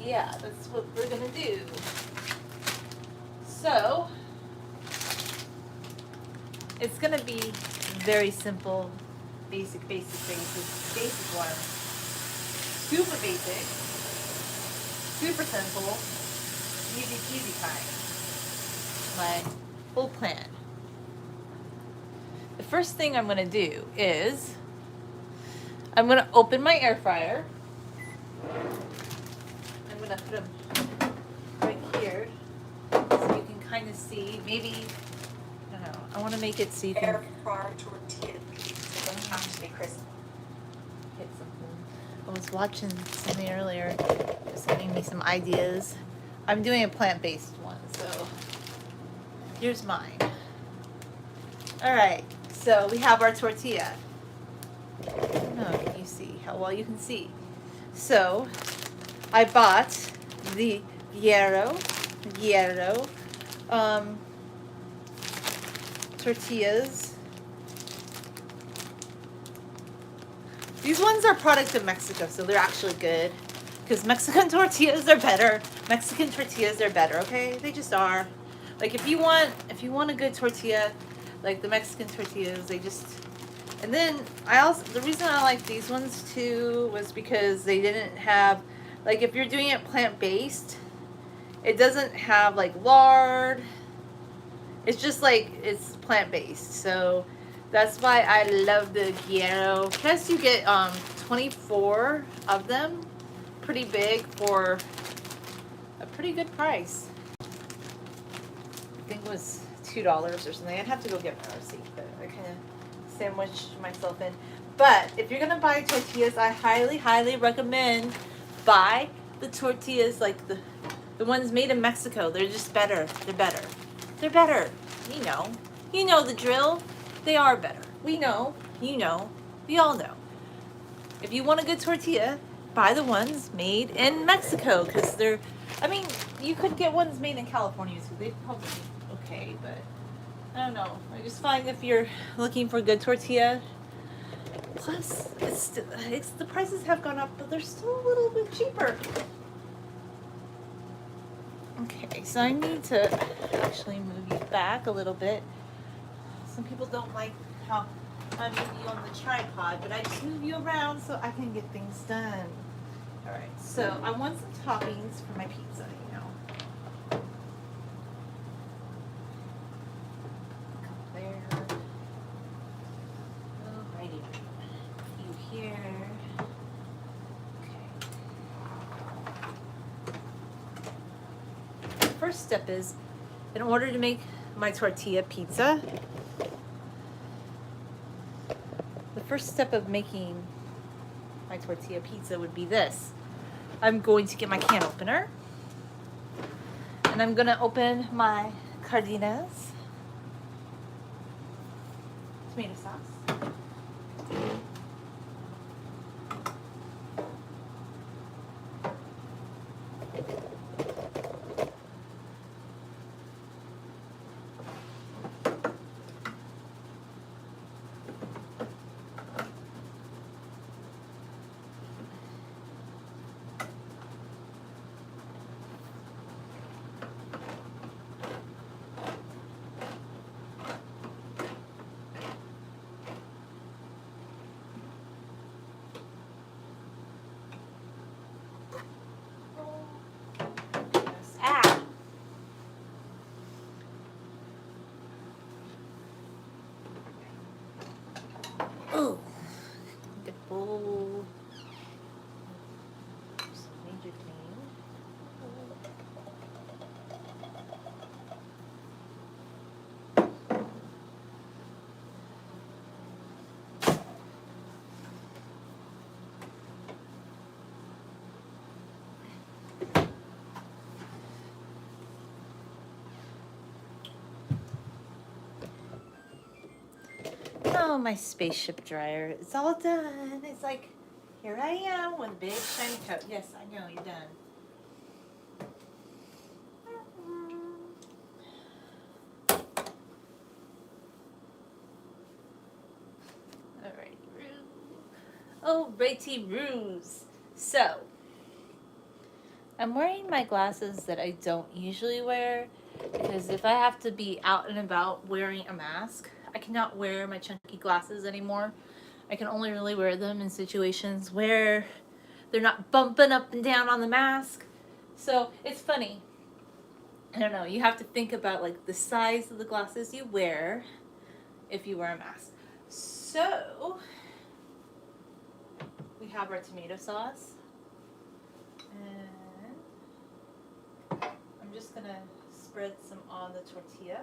yeah, that's what we're gonna do. So, it's gonna be very simple, basic one. Super basic, super simple, easy peasy kind. My whole plan. The first thing I'm gonna do is I'm gonna open my air fryer. I'm gonna put them right here so you can kind of see. Maybe, I don't know, I want to make it so you can. Air fryer tortilla pizza don't have to be crisp. Hit something. I was watching something earlier, just giving me some ideas. I'm doing a plant-based one, so here's mine. All right, so we have our tortilla. I don't know if you see how well you can see. So I bought the Guerrero tortillas. These ones are product of Mexico, so they're actually good. Because Mexican tortillas are better. Mexican tortillas are better, okay? They just are. Like if you want a good tortilla, like the Mexican tortillas, they just. And then the reason I like these ones too was because they didn't have, like if you're doing it plant-based, it doesn't have like lard. It's just like it's plant-based. So that's why I love the Guerrero. Plus you get 24 of them, pretty big for a pretty good price. I think it was $2 or something. I'd have to go get my receipt, but I kind of sandwiched myself in. But if you're gonna buy tortillas, I highly recommend buy the tortillas like the ones made in Mexico. They're just better. They're better. You know the drill. They are better. We know. You know. We all know. If you want a good tortilla, buy the ones made in Mexico because they're. I mean, you could get ones made in California, so they'd probably be okay, but. I don't know. I just find if you're looking for a good tortilla, plus it's the prices have gone up, but they're still a little bit cheaper. Okay, so I need to actually move you back a little bit. Some people don't like how I move you on the tripod, but I just move you around so I can get things done. All right, so I want some toppings for my pizza, you know. First step is, in order to make my tortilla pizza, the first step of making my tortilla pizza would be this. I'm going to get my can opener, and I'm going to open my cardenas tomato sauce. Oh, the bowl. Major clean. Oh, my spaceship dryer. It's all done. It's like, here I am with a big shiny coat. Yes, I know, you're done. Alrighty, Roo. So, I'm wearing my glasses that I don't usually wear because if I have to be out and about wearing a mask, I cannot wear my chunky glasses anymore. I can only really wear them in situations where they're not bumping up and down on the mask. So it's funny. I don't know. You have to think about like the size of the glasses you wear if you wear a mask. So we have our tomato sauce. And I'm just gonna spread some on the tortilla.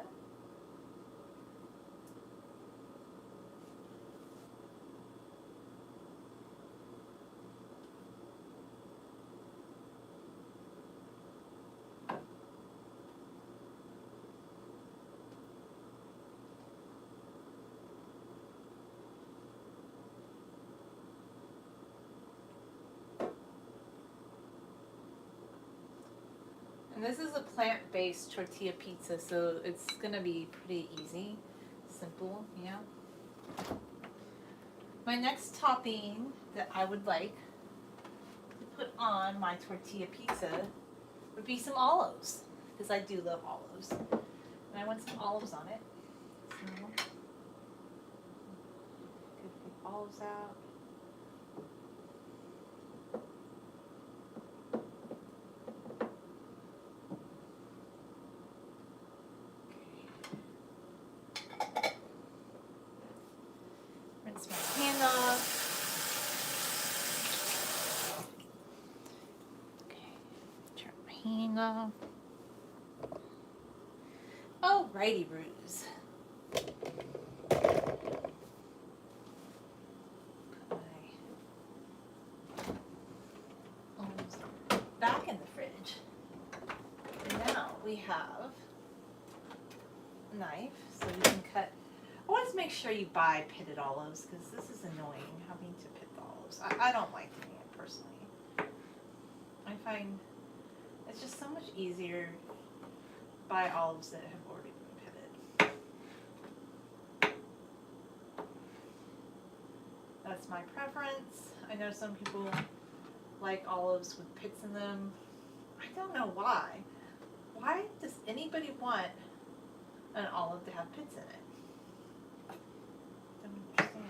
And this is a plant-based tortilla pizza, so it's gonna be pretty easy, simple, you know. My next topping that I would like to put on my tortilla pizza would be some olives, because I do love olives. And I want some olives on it. So, get the olives out. Rinse my hand off. Okay, turn my hand off. Alrighty, Ruse. Put my olives back in the fridge. And now we have a knife, so we can cut. I always make sure you buy pitted olives because this is annoying having to pit the olives. I don't like doing it personally. I find it's just so much easier to buy olives that have already been pitted. That's my preference. I know some people like olives with pits in them. I don't know why. Why does anybody want an olive to have pits in it? Don't understand.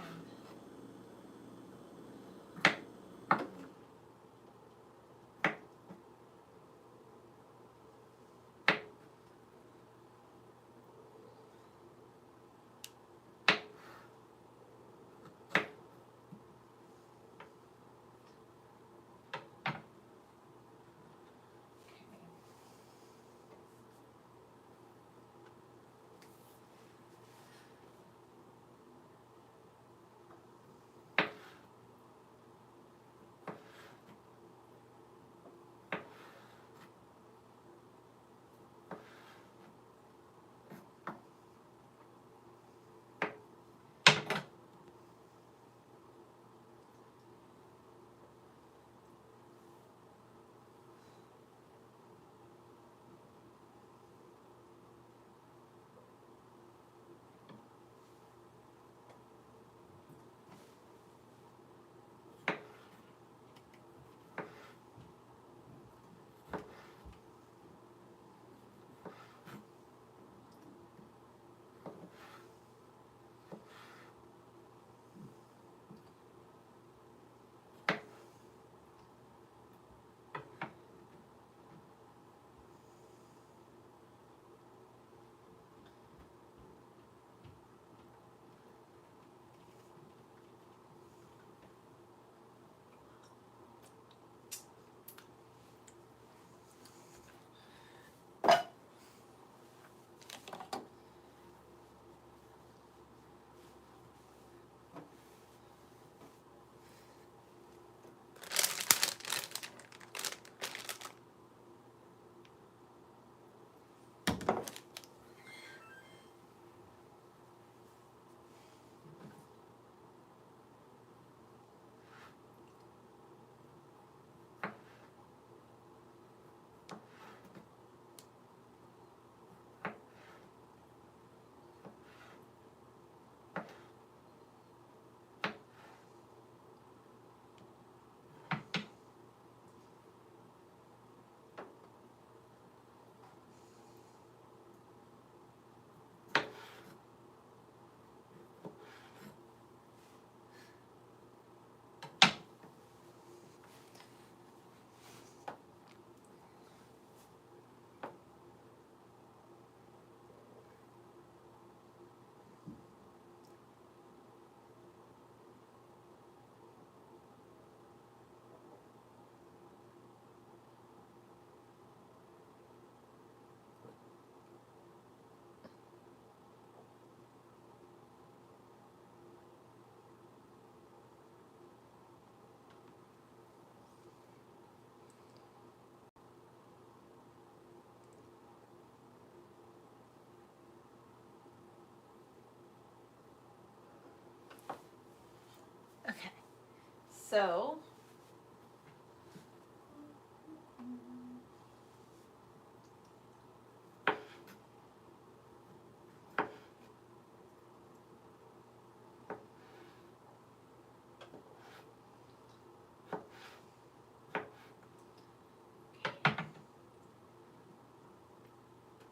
So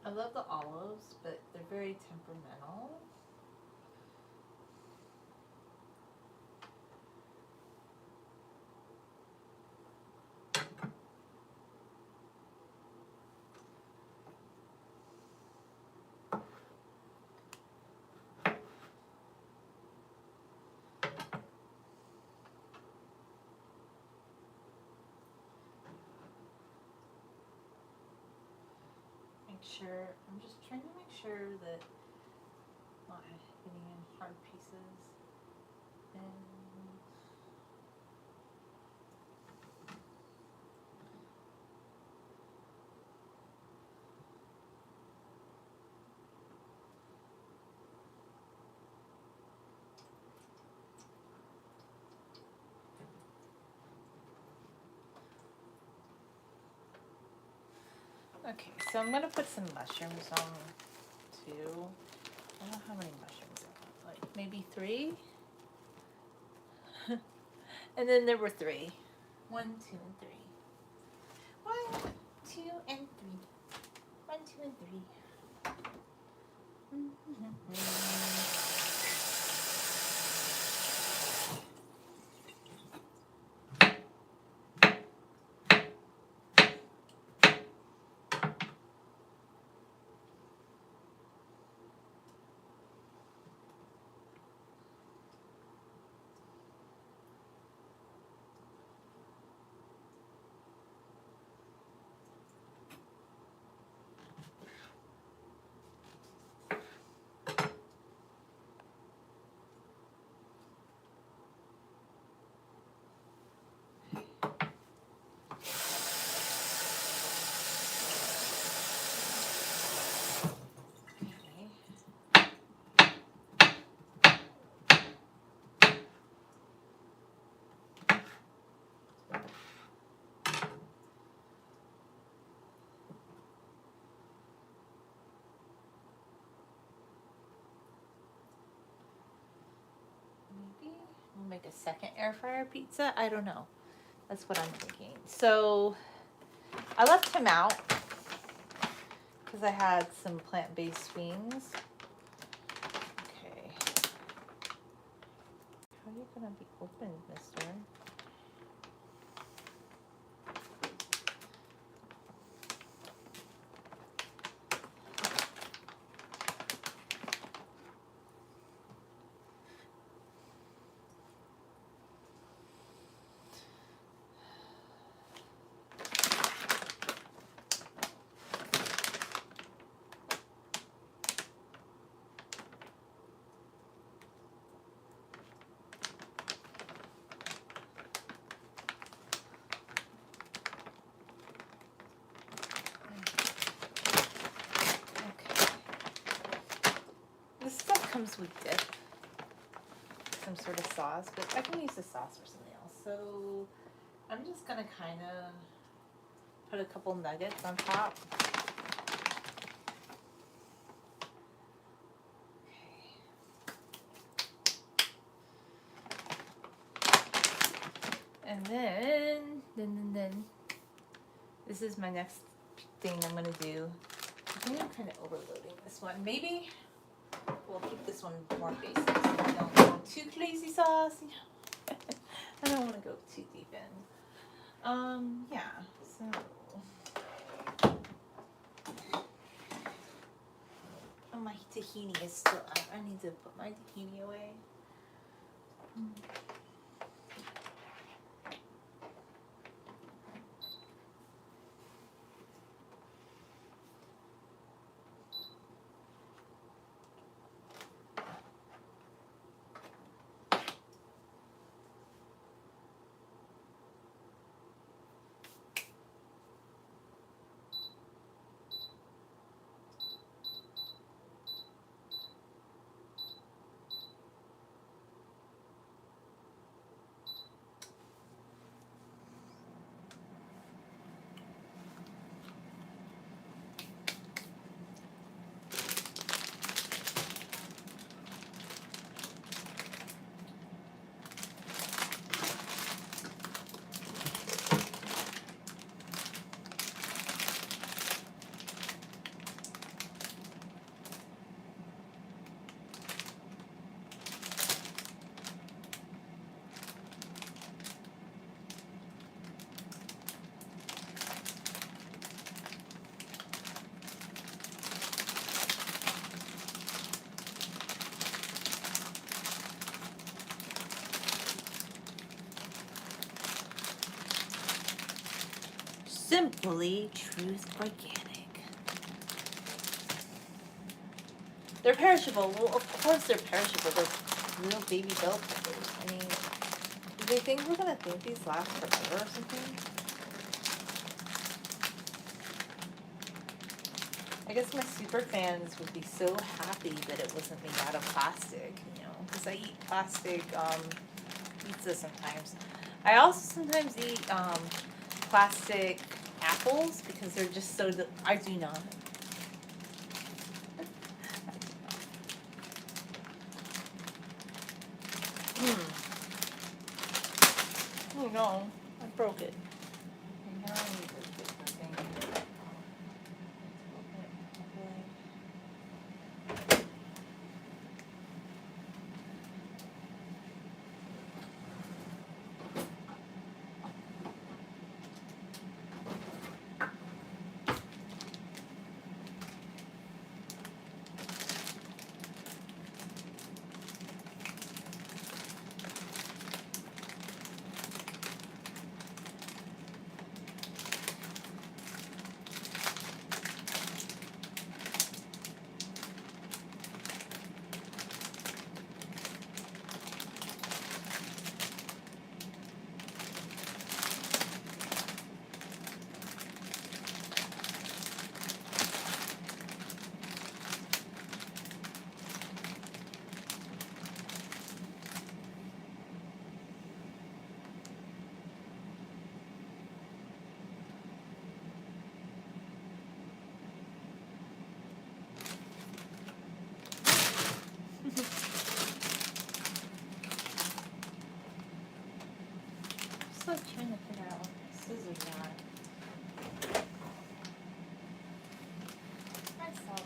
I love the olives, but they're very temperamental. I'm just trying to make sure that I'm not getting in hard pieces. And okay, so I'm gonna put some mushrooms on too. I don't know how many mushrooms I want, like maybe 3. And then there were 3. 1, 2, and 3. 1, 2, and 3. 1, 2, and 3. Maybe we'll make a second air fryer pizza. I don't know. That's what I'm thinking. So I left him out because I had some plant-based wings. Okay. How are you gonna be open, mister? This stuff comes with dip, some sort of sauce, but I can use the sauce for something else. So I'm just gonna kind of put a couple nuggets on top. Okay. And then, this is my next thing I'm gonna do. I think I'm kind of overloading this one. Maybe we'll keep this one more basic so we don't go too crazy sauce. I don't want to go too deep in. Yeah, so. Oh, my tahini is still out. I need to put my tahini away. Simply Truth Organic. They're perishable. Well, of course they're perishable. They're real baby bell peppers. I mean, do they think we're gonna think these last forever or something? I guess my super fans would be so happy that it wasn't made out of plastic, you know, because I eat plastic pizza sometimes. I also sometimes eat plastic apples because they're just so. I do not. Oh no, I broke it. Now I need to fix the thing. I'm still trying to figure out what my scissors are. I saw them.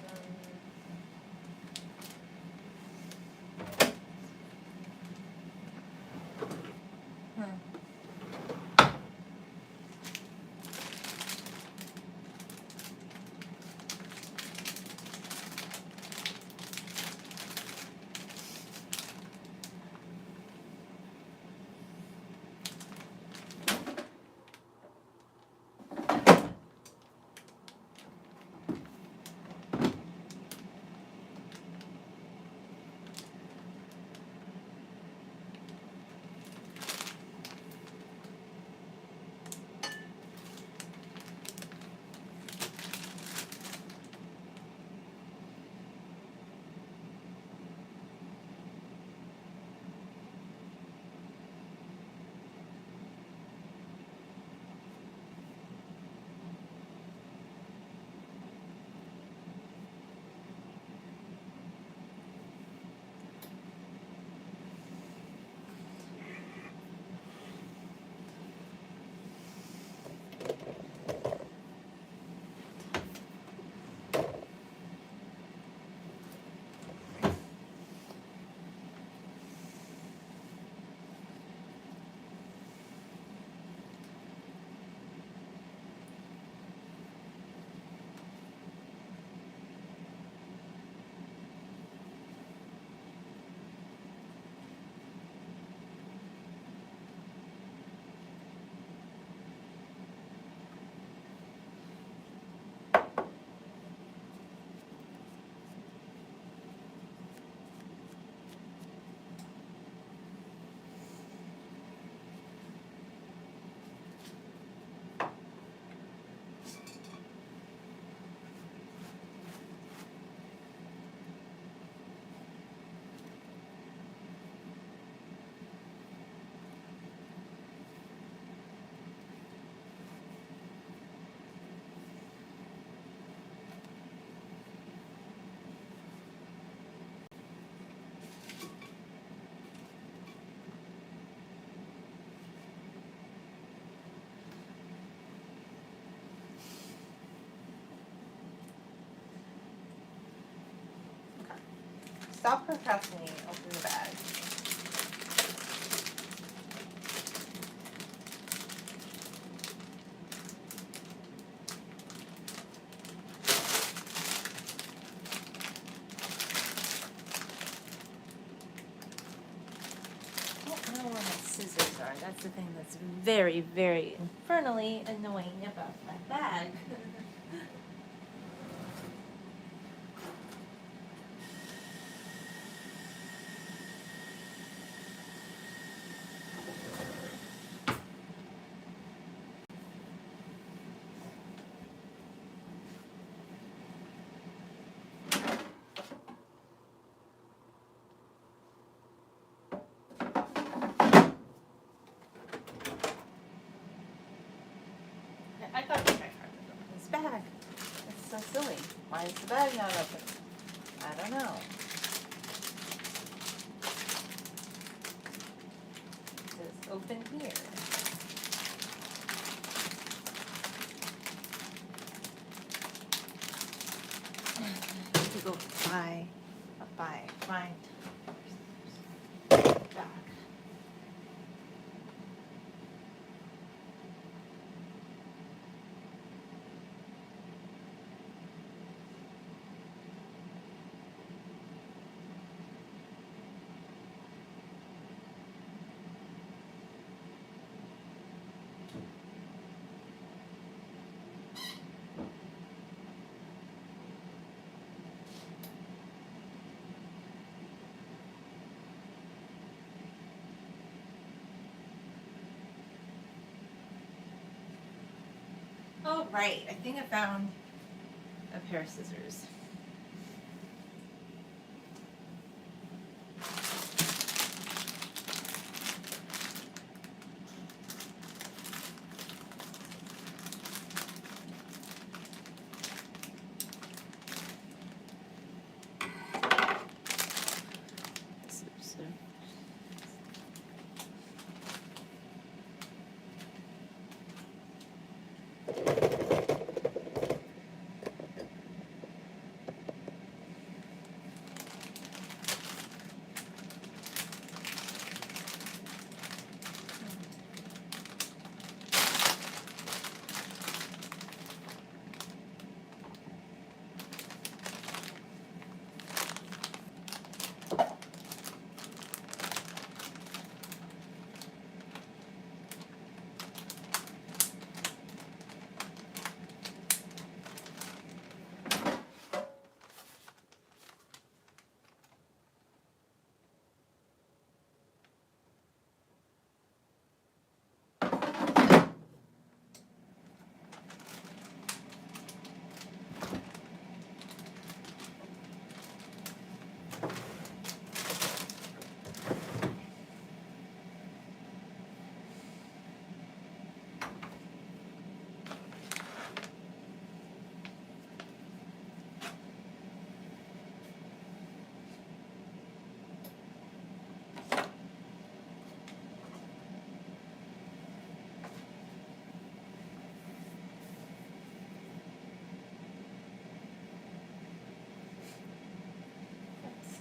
Stop procrastinating. Open the bag. I don't know where my scissors are. That's the thing that's very, very infernally annoying about my bag. I got to try hard to open this bag. It's so silly. Why is the bag not open? I don't know. It says open here. I need to go find back. Oh, right. I think I found a pair of scissors.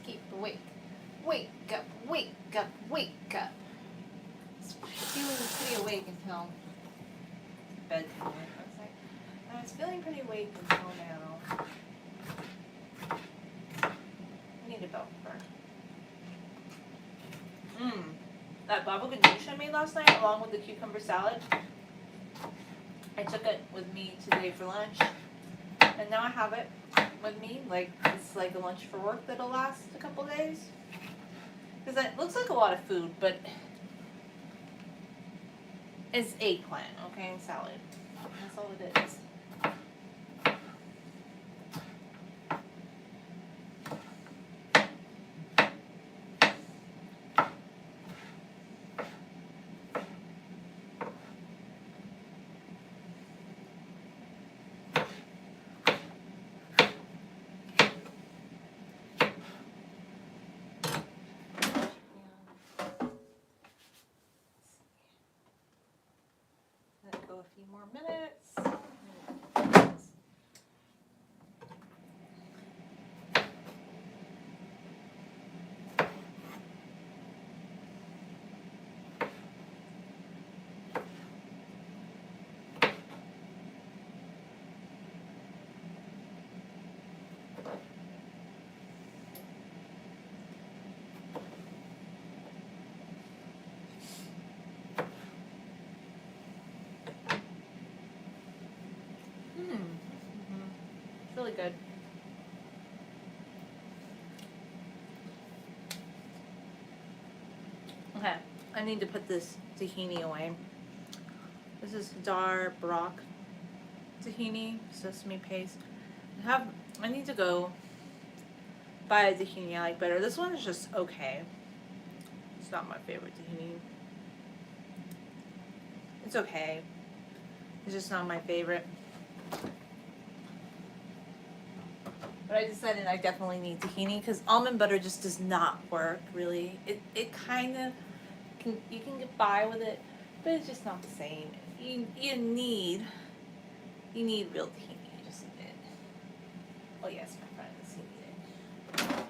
Keep awake. Wake up, wake up, wake up. Feeling pretty awake until bedtime. I was feeling pretty awake until now. I need a belt for. That baba ganoush I made last night along with the cucumber salad. I took it with me today for lunch. And now I have it with me, like it's like a lunch for work that'll last a couple days. Because it looks like a lot of food, but it's eggplant, okay, and salad. That's all it is. Let it go a few more minutes. really good. Okay, I need to put this tahini away. This is Dar Brock tahini, sesame paste. I need to go buy a tahini I like better. This one is just okay. It's not my favorite tahini. It's okay. It's just not my favorite. But I decided I definitely need tahini because almond butter just does not work really. It kind of you can get by with it, but it's just not the same. You need real tahini. You just need it. Oh yes, my friend, you need it.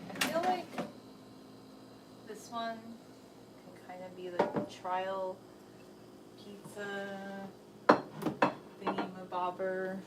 I feel like this one can kind of be like a trial pizza thingy-mabobber.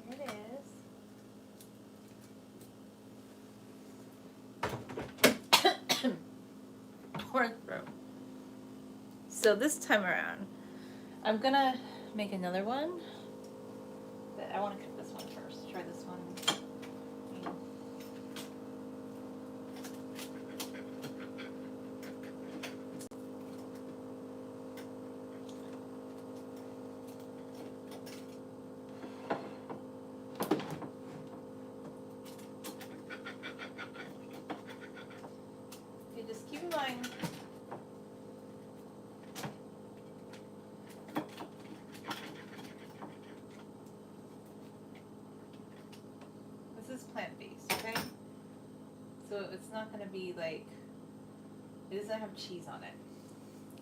Here it is. Sore throat. So this time around, I'm gonna make another one. But I want to cook this one first. Try this one. Okay, just keep in mind. This is plant-based, okay? So it's not gonna be like, it doesn't have cheese on it.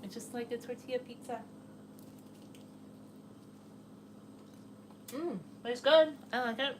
It's just like a tortilla pizza. But it's good. I like it.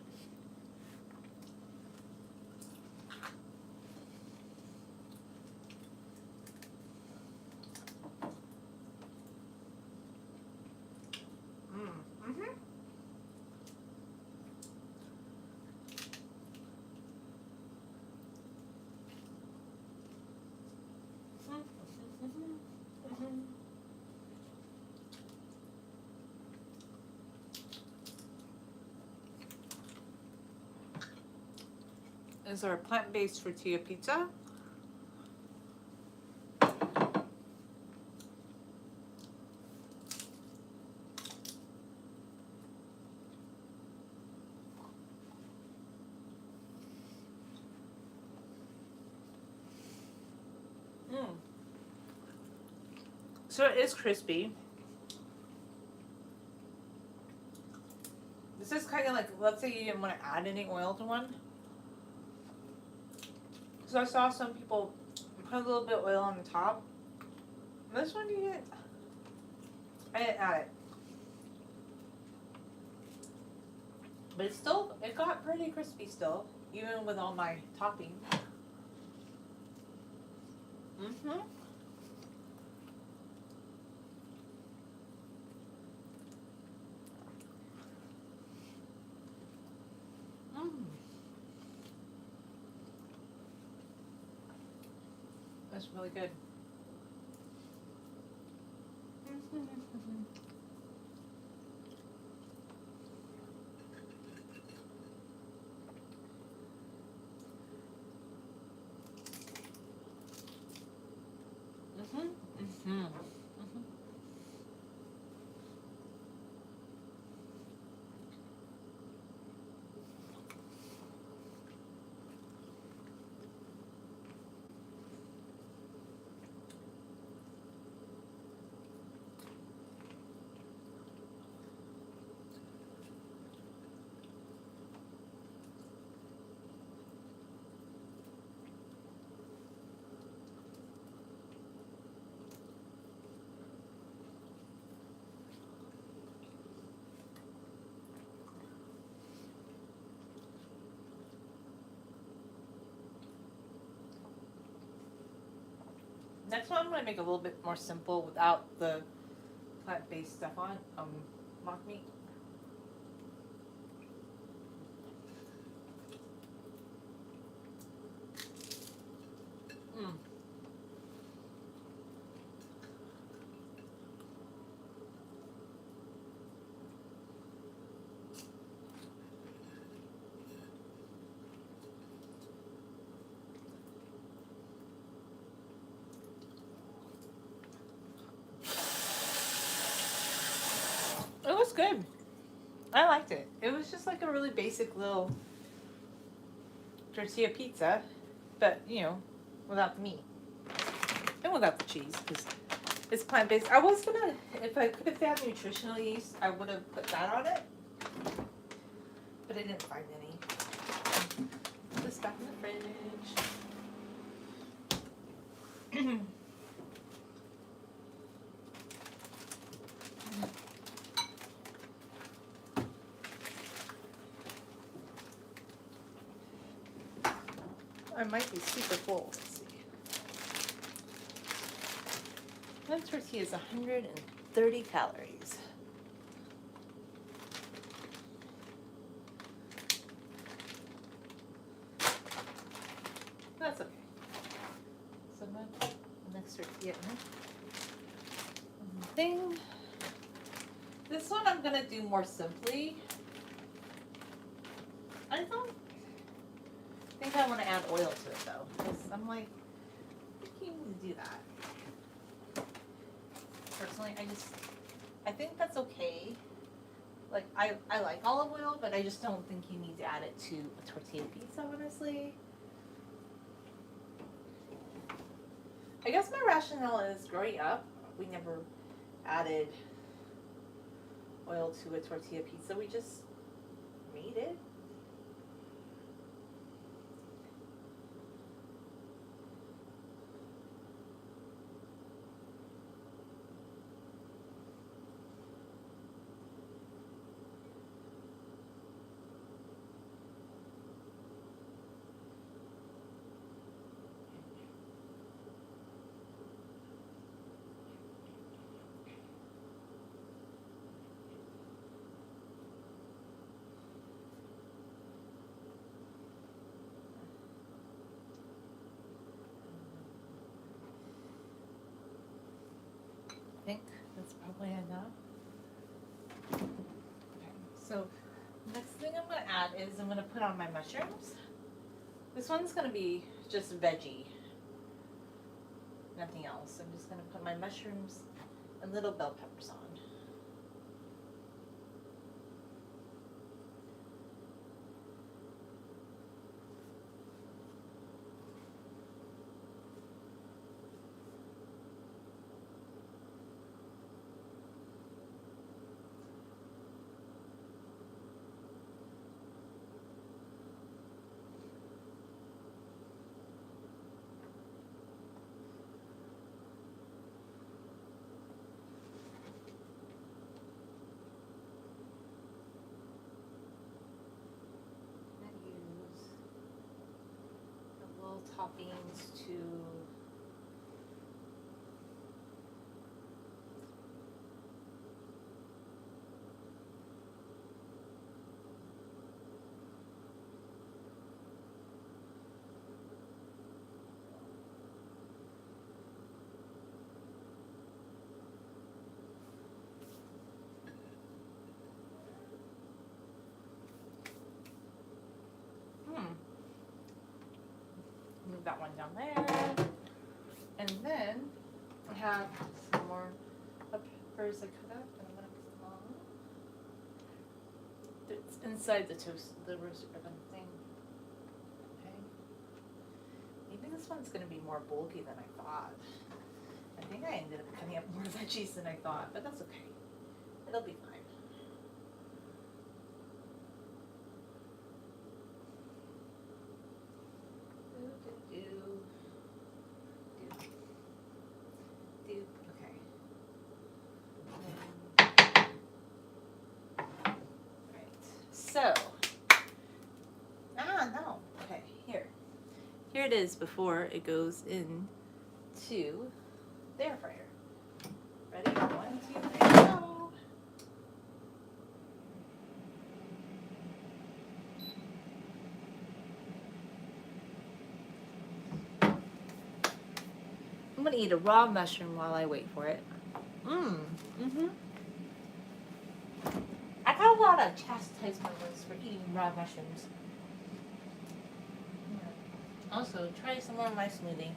Is our plant-based tortilla pizza. So it is crispy. This is kind of like, let's say you didn't want to add any oil to one. So I saw some people put a little bit of oil on the top. This one you didn't. I didn't add it. But it's still, it got pretty crispy still, even with all my topping. That's really good. Next one I'm gonna make a little bit more simple without the plant-based stuff on. Mock meat. It was good. I liked it. It was just like a really basic little tortilla pizza, but you know, without the meat and without the cheese because it's plant-based. I was gonna, if they had nutritional yeast, I would have put that on it, but I didn't find any. Put this back in the fridge. I might be super full. Let's see. One tortilla is 130 calories. That's okay. So I'm gonna put the next tortilla in. Thing. This one I'm gonna do more simply. I don't think I want to add oil to it though, because I'm like, I think you need to do that. Personally, I think that's okay. Like, I like olive oil, but I just don't think you need to add it to a tortilla pizza, honestly. I guess my rationale is, growing up, we never added oil to a tortilla pizza. We just made it. I think that's probably enough. Okay, so next thing I'm going to add is I'm going to put on my mushrooms. This one's going to be just veggie, nothing else. I'm just going to put my mushrooms and little bell peppers on. Toppings to move that one down there. And then I have some more peppers I cut up, and I'm gonna put them on. It's inside the roasted ribbon thing. Okay. Maybe this one's gonna be more bulky than I thought. I think I ended up cutting up more veggies than I thought, but that's okay. It'll be fine. So, no. Okay, here it is before it goes in to the air fryer. Ready? 1, 2, 3, go. I'm gonna eat a raw mushroom while I wait for it. Mm-hmm. I got a lot of chastisement once for eating raw mushrooms. Also, try some more of my smoothie.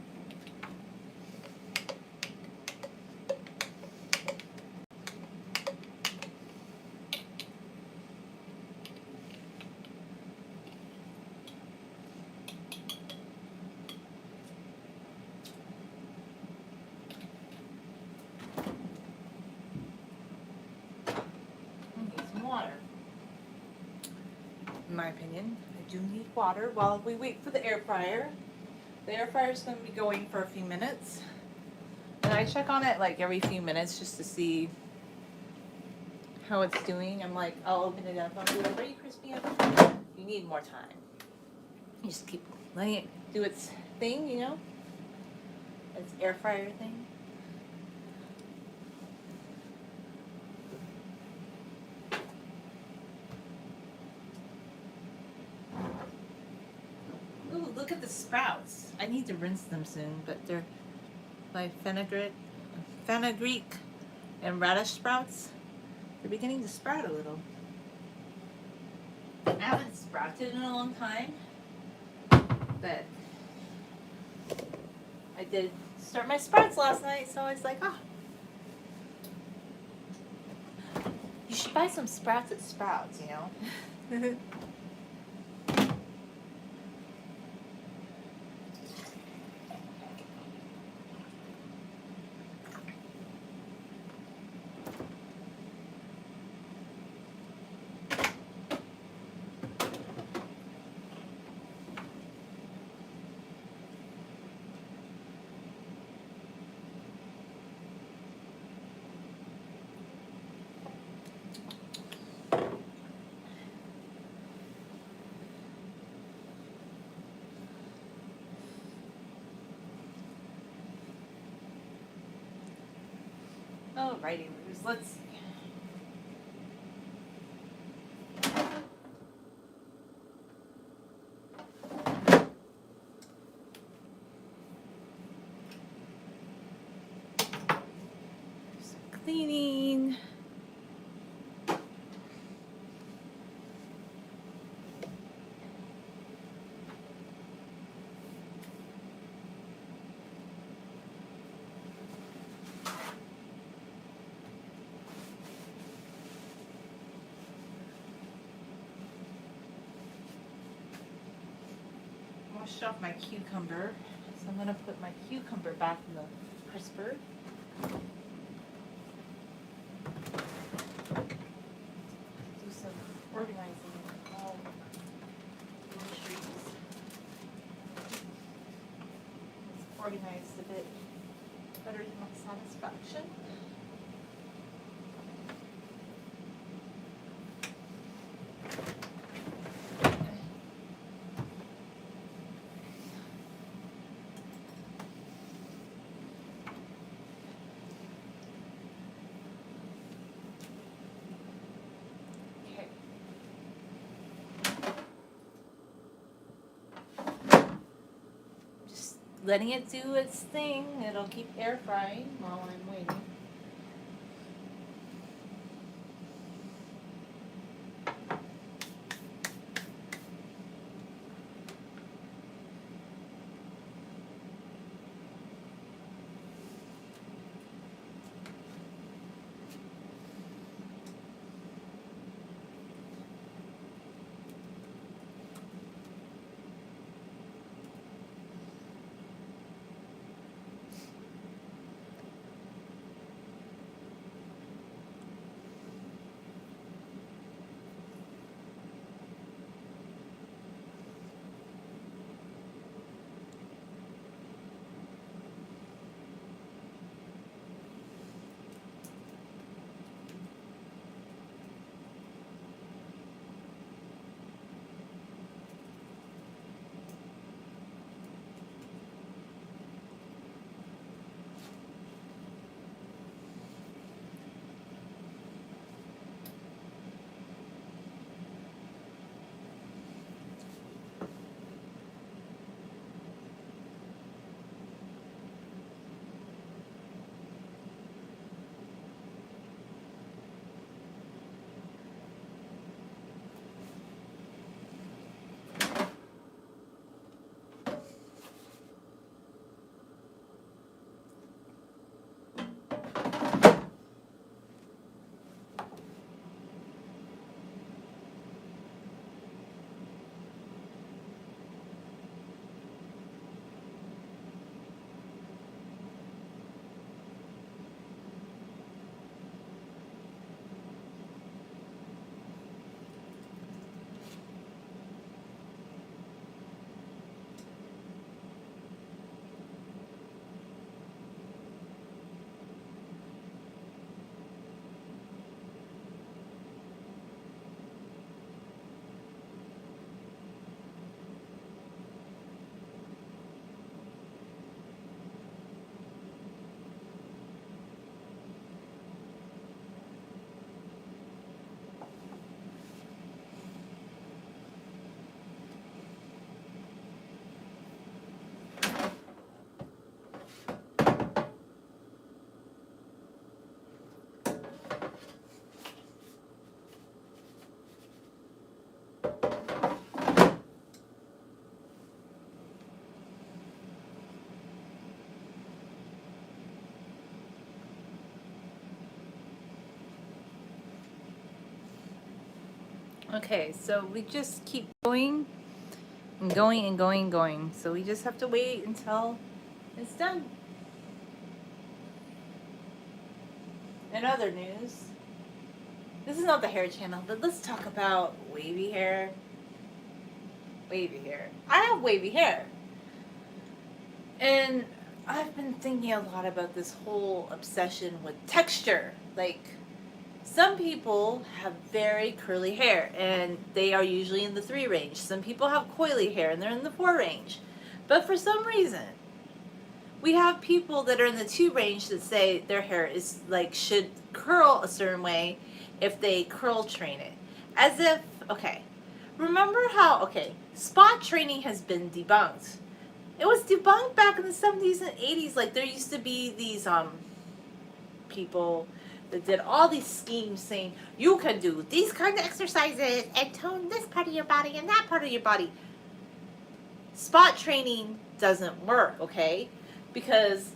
Water. In my opinion, I do need water while we wait for the air fryer. The air fryer is going to be going for a few minutes. And I check on it like every few minutes just to see how it's doing. I'm like, I'll open it up. I'll be like, are you crispy enough? You need more time. You just keep letting it do its thing, you know? Its air fryer thing. Ooh, look at the sprouts. I need to rinse them soon, but they're by fenugreek and radish sprouts. They're beginning to sprout a little. I haven't sprouted in a long time, but I did start my sprouts last night, so I was like, oh. You should buy some sprouts at Sprouts, you know? Alrighty, Ruse, let's see. Some cleaning. Washed off my cucumber, so I'm going to put my cucumber back in the crisper. Do some organizing of all groceries. It's organized a bit better to my satisfaction. Letting it do its thing. It'll keep air frying while I'm waiting. Okay, so we just keep going and going and going and going. So we just have to wait until it's done. In other news, this is not the hair channel, but let's talk about wavy hair. Wavy hair. I have wavy hair. And I've been thinking a lot about this whole obsession with texture. Like, some people have very curly hair, and they are usually in the 3 range. Some people have coily hair, and they're in the 4 range. But for some reason, we have people that are in the 2 range that say their hair is like should curl a certain way if they curl train it. As if, okay, remember how, okay, spot training has been debunked. It was debunked back in the 70s and 80s. Like, there used to be these people that did all these schemes saying you can do these kind of exercises and tone this part of your body and that part of your body. Spot training doesn't work, okay? Because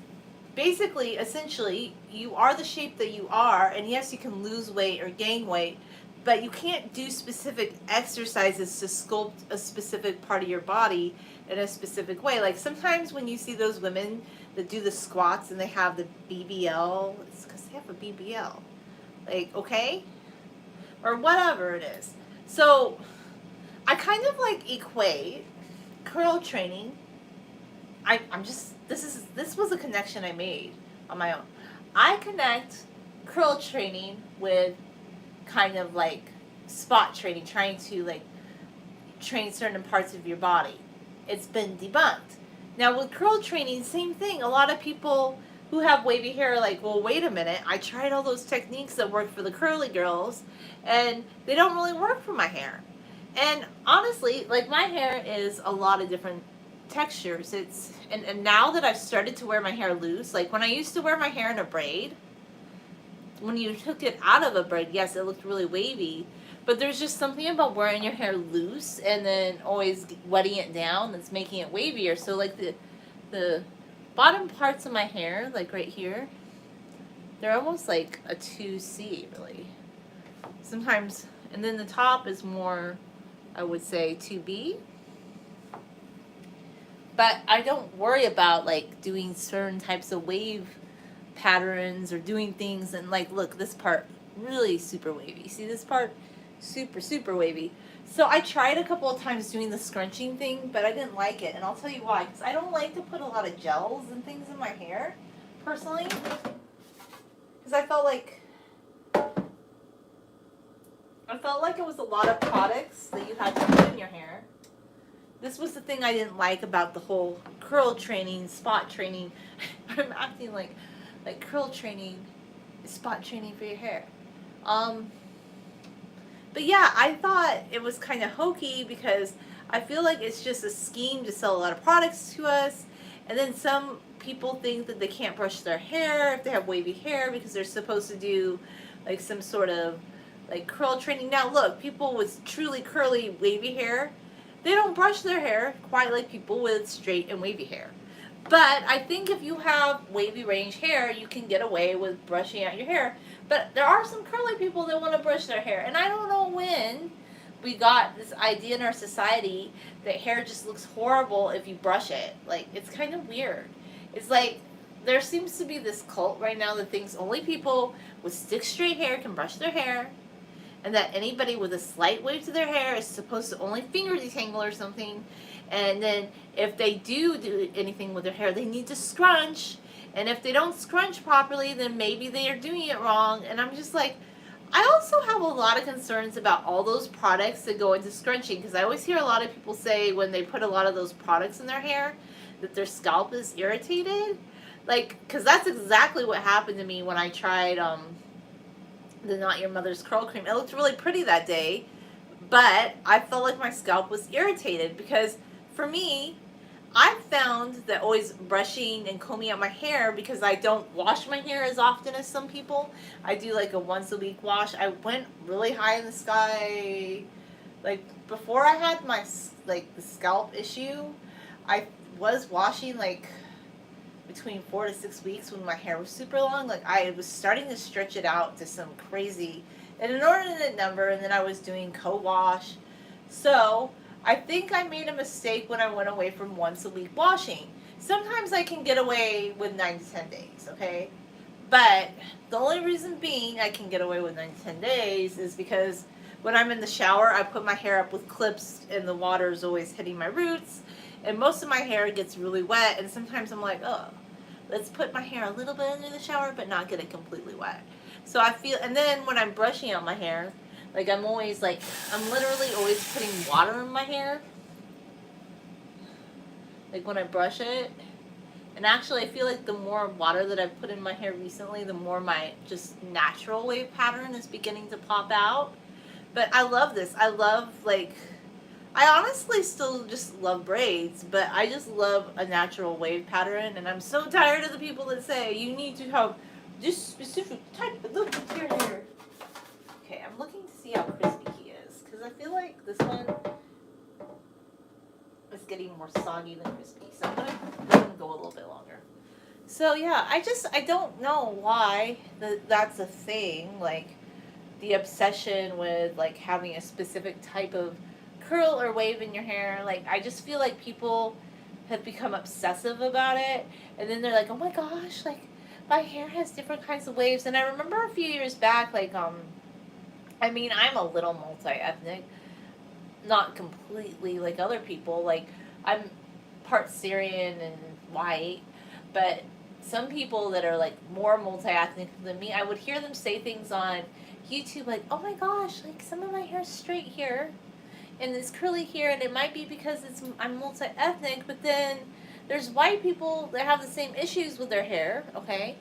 basically, essentially, you are the shape that you are, and yes, you can lose weight or gain weight, but you can't do specific exercises to sculpt a specific part of your body in a specific way. Like, sometimes when you see those women that do the squats and they have the BBL, it's because they have a BBL. Like, okay? Or whatever it is. So, I kind of like equate curl training. I'm just, this was a connection I made on my own. I connect curl training with kind of like spot training, trying to like train certain parts of your body. It's been debunked. Now with curl training, same thing. A lot of people who have wavy hair are like, well, wait a minute, I tried all those techniques that work for the curly girls, and they don't really work for my hair. And honestly, like, my hair is a lot of different textures. It's and now that I've started to wear my hair loose, like when I used to wear my hair in a braid, when you took it out of a braid, yes, it looked really wavy, but there's just something about wearing your hair loose and then always wetting it down that's making it wavier. So like the bottom parts of my hair, like right here, they're almost like a 2C really. Sometimes, and then the top is more, I would say, 2B. But I don't worry about like doing certain types of wave patterns or doing things and like, look, this part really super wavy. See this part? Super wavy. So I tried a couple of times doing the scrunching thing, but I didn't like it, and I'll tell you why. Because I don't like to put a lot of gels and things in my hair, personally. Because I felt like it was a lot of products that you had to put in your hair. This was the thing I didn't like about the whole curl training, spot training. I'm acting like curl training is spot training for your hair. But yeah, I thought it was kind of hokey because I feel like it's just a scheme to sell a lot of products to us. And then some people think that they can't brush their hair if they have wavy hair because they're supposed to do like some sort of like curl training. Now look, people with truly curly wavy hair, they don't brush their hair quite like people with straight and wavy hair. But I think if you have wavy range hair, you can get away with brushing out your hair. But there are some curly people that want to brush their hair. And I don't know when we got this idea in our society that hair just looks horrible if you brush it. Like, it's kind of weird. It's like there seems to be this cult right now that thinks only people with stick straight hair can brush their hair, and that anybody with a slight wave to their hair is supposed to only finger detangle or something. And then if they do anything with their hair, they need to scrunch. And if they don't scrunch properly, then maybe they are doing it wrong. And I'm just like, I also have a lot of concerns about all those products that go into scrunching, because I always hear a lot of people say when they put a lot of those products in their hair that their scalp is irritated. Like, because that's exactly what happened to me when I tried the Not Your Mother's Curl Cream. It looked really pretty that day, but I felt like my scalp was irritated because for me, I found that always brushing and combing out my hair, because I don't wash my hair as often as some people. I do like a once a week wash. I went really high in the sky. Like, before I had my, like, the scalp issue, I was washing, like, between 4 to 6 weeks when my hair was super long. Like, I was starting to stretch it out to some crazy an inordinate number, and then I was doing co-wash. So I think I made a mistake when I went away from once a week washing. Sometimes I can get away with 9 to 10 days, okay? But the only reason being I can get away with 9 to 10 days is because when I'm in the shower, I put my hair up with clips and the water is always hitting my roots. And most of my hair gets really wet, and sometimes I'm like, oh, let's put my hair a little bit under the shower but not get it completely wet. So I feel, and then when I'm brushing out my hair, like I'm literally always putting water in my hair. Like when I brush it. And actually I feel like the more water that I've put in my hair recently, the more my just natural wave pattern is beginning to pop out. But I love this. I love, like, I honestly still just love braids, but I just love a natural wave pattern, and I'm so tired of the people that say you need to have this specific type of look to your hair. Okay, I'm looking to see how crispy he is, because I feel like this one is getting more soggy than crispy, so I'm gonna let him go a little bit longer. So yeah, I don't know why that's a thing, like the obsession with like having a specific type of curl or wave in your hair. Like I just feel like people have become obsessive about it, and then they're like, oh my gosh, like my hair has different kinds of waves. And I remember a few years back, like I mean, I'm a little multi-ethnic, not completely like other people. Like I'm part Syrian and white, but some people that are like more multi-ethnic than me, I would hear them say things on YouTube like, oh my gosh, like some of my hair's straight here and it's curly here, and it might be because I'm multi-ethnic, but then there's white people that have the same issues with their hair, okay?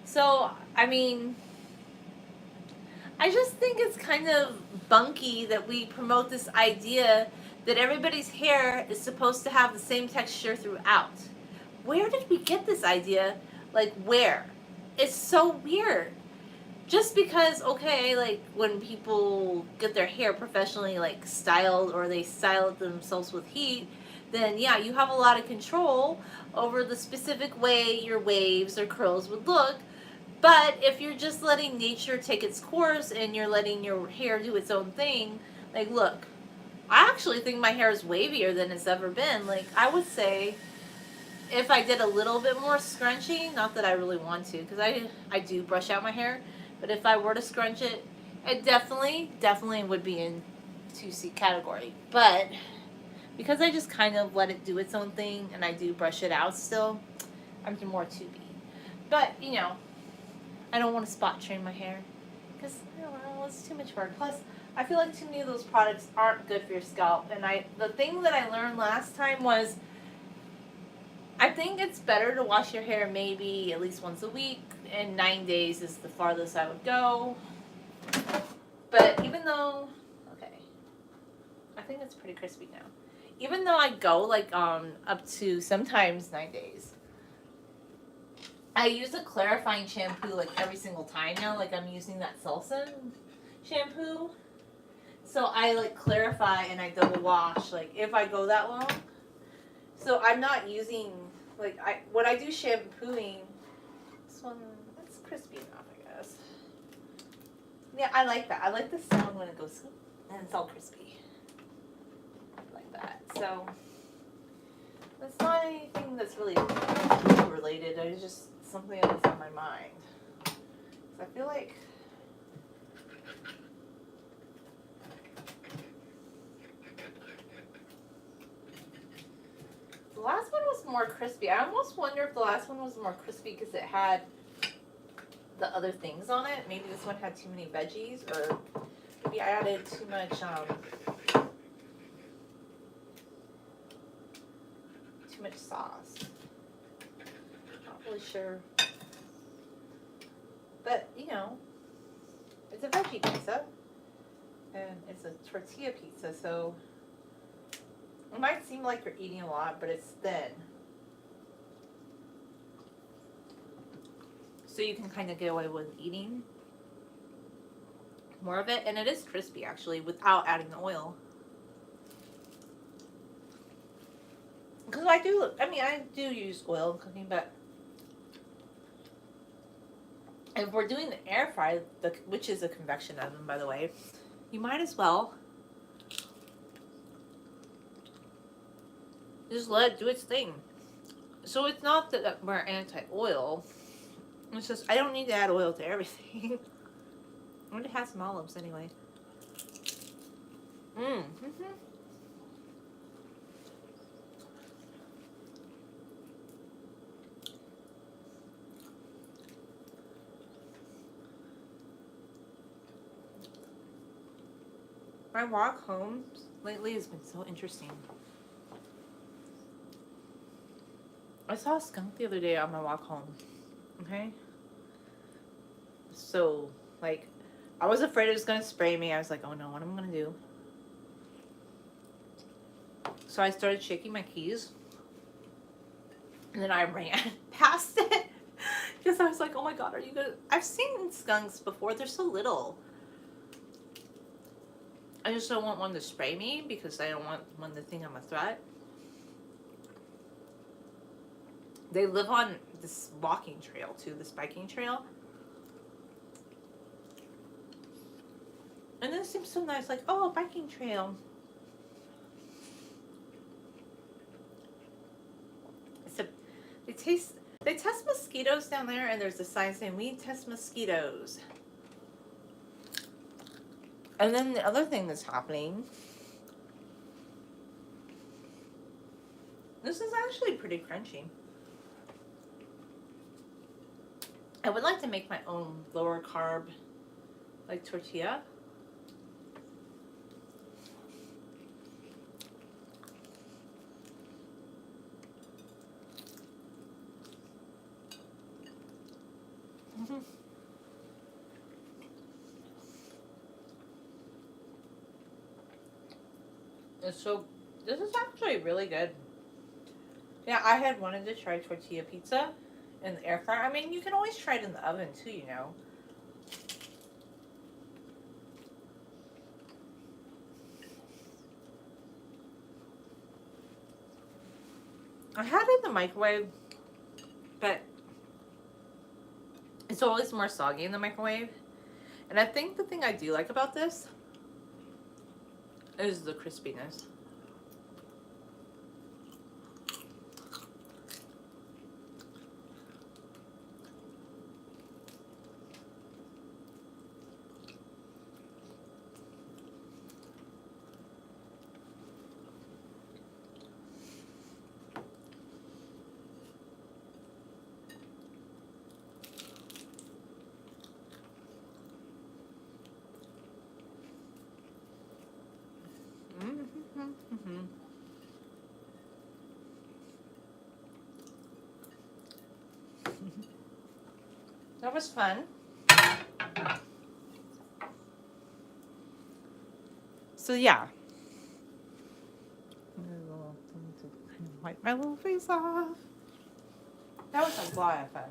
So, I mean, I just think it's kind of bunky that we promote this idea that everybody's hair is supposed to have the same texture throughout. Where did we get this idea? Like, where? It's so weird. Just because, okay, like, when people get their hair professionally, like, styled, or they style it themselves with heat, then, yeah, you have a lot of control over the specific way your waves or curls would look. But if you're just letting nature take its course and you're letting your hair do its own thing, like, look, I actually think my hair is wavier than it's ever been. Like, I would say if I did a little bit more scrunching, not that I really want to, because I do brush out my hair, but if I were to scrunch it, it definitely would be in 2C category. But because I just kind of let it do its own thing and I do brush it out still, I'm more 2B. But, you know, I don't want to spot train my hair because, I don't know, it's too much work. Plus, I feel like too many of those products aren't good for your scalp. And the thing that I learned last time was I think it's better to wash your hair maybe at least once a week, and 9 days is the farthest I would go. But even though, okay, I think it's pretty crispy now. Even though I go like up to sometimes 9 days, I use a clarifying shampoo like every single time now. Like I'm using that Selsun shampoo. So I like clarify and I double wash like if I go that long. So I'm not using, like, when I do shampooing, this one, it's crispy enough, I guess. Yeah, I like that. I like the sound when it goes, and it's all crispy. Like that. So, that's not anything that's really related. It's just something that's on my mind. So I feel like the last one was more crispy. I almost wonder if the last one was more crispy because it had the other things on it. Maybe this one had too many veggies, or maybe I added too much sauce. Not really sure. But, you know, it's a veggie pizza. And it's a tortilla pizza, so it might seem like you're eating a lot, but it's thin. So you can kind of get away with eating more of it. And it is crispy, actually, without adding the oil. Because I do use oil in cooking, but if we're doing the air fry, which is a convection oven, by the way, you might as well just let it do its thing. So it's not that we're anti-oil. It's just I don't need to add oil to everything. I'm gonna have some olives anyway. My walk home lately has been so interesting. I saw a skunk the other day on my walk home. Okay? So, like, I was afraid it was going to spray me. I was like, oh no, what am I going to do? So I started shaking my keys. And then I ran past it. Because I was like, oh my god, are you going to... I've seen skunks before. They're so little. I just don't want one to spray me because I don't want one to think I'm a threat. They live on this walking trail too, this biking trail. And it seems so nice, like, oh, a biking trail. So they test mosquitoes down there, and there's a sign saying we test mosquitoes. And then the other thing that's happening, this is actually pretty crunchy. I would like to make my own lower carb, like tortilla. So this is actually really good. Yeah, I had wanted to try tortilla pizza in the air fryer. I mean, you can always try it in the oven too, you know. I had it in the microwave, but it's always more soggy in the microwave. And I think the thing I do like about this is the crispiness. That was fun. So yeah. Wipe my little face off. That was a lot of fun.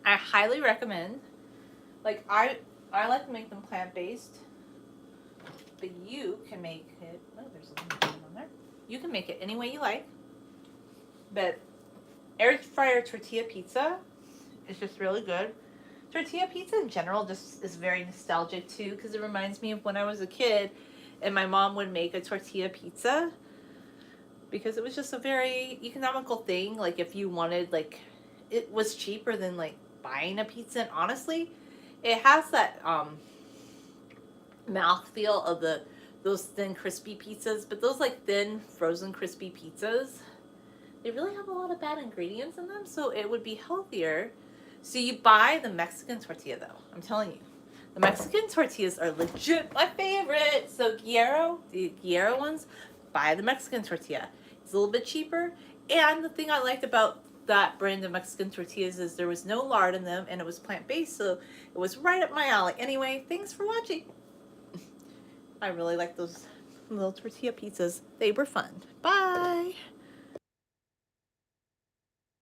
I highly recommend. Like I like to make them plant-based, but you can make it. Oh, there's a little on there. You can make it any way you like. But air fryer tortilla pizza is just really good. Tortilla pizza in general just is very nostalgic too, because it reminds me of when I was a kid and my mom would make a tortilla pizza, because it was just a very economical thing. Like if you wanted, like, it was cheaper than like buying a pizza. And honestly, it has that mouthfeel of those thin crispy pizzas, but those like thin frozen crispy pizzas, they really have a lot of bad ingredients in them, so it would be healthier. So you buy the Mexican tortilla though. I'm telling you. The Mexican tortillas are legit my favorite. So the Guerrero ones, buy the Mexican tortilla. It's a little bit cheaper. And the thing I liked about that brand of Mexican tortillas is there was no lard in them, and it was plant-based, so it was right up my alley. Anyway, thanks for watching. I really like those little tortilla pizzas. They were fun. Bye.